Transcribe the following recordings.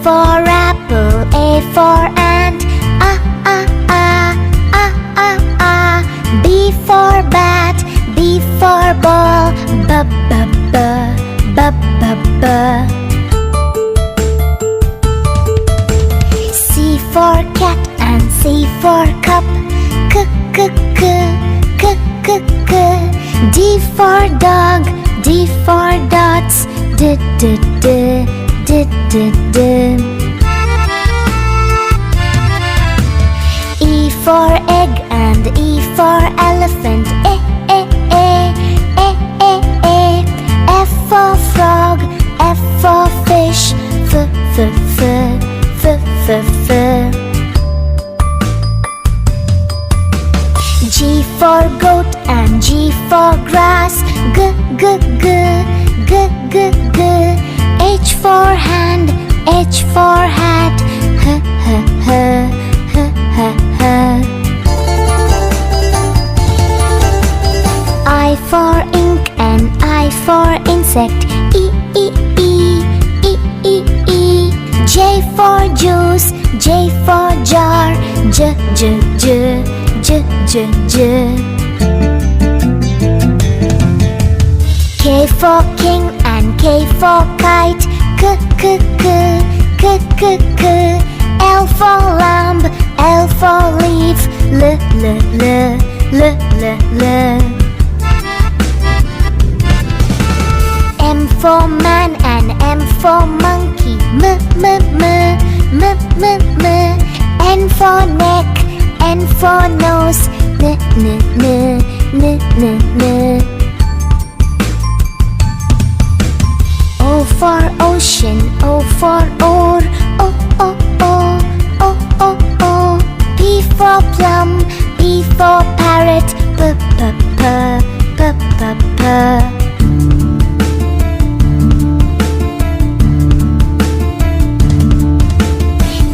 for apple, A for ant, B for bat, B for ball, B. C for cat and C for cup, K. D for dog, D for dots, D. E for egg and E for elephant, E. F for frog, F for fish, F. G for goat and G for grass, G. H for hand, H for hat, H. I for ink and I for insect, E. J for juice, J for jar, J. K for king and K for kite, K. L for lamb, L for leaf, L. M for man and M for monkey, M. N for neck, N for nose, N. O for ocean, O for oar, O. P for plum, P for parrot, P.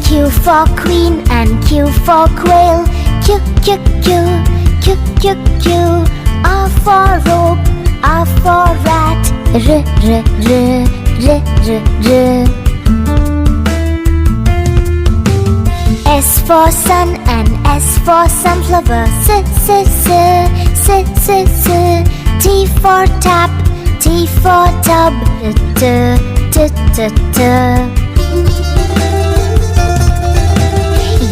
Q for queen and Q for quail, Q. R for rope, R for rat, R. S for sun and S for sunflower, S. T for tap, T for tub, T.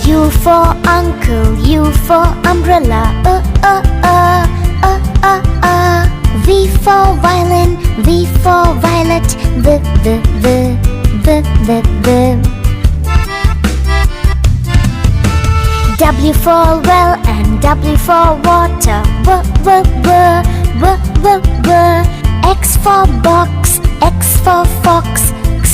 U for uncle, U for umbrella, V for violin, V for violet, V. W for well and W for water, W. X for box, X for fox, X.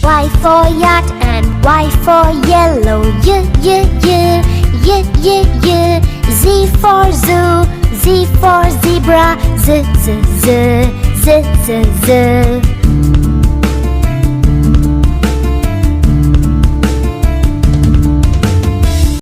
Y for yacht and Y for yellow, Z for zoo, Z for zebra, Z.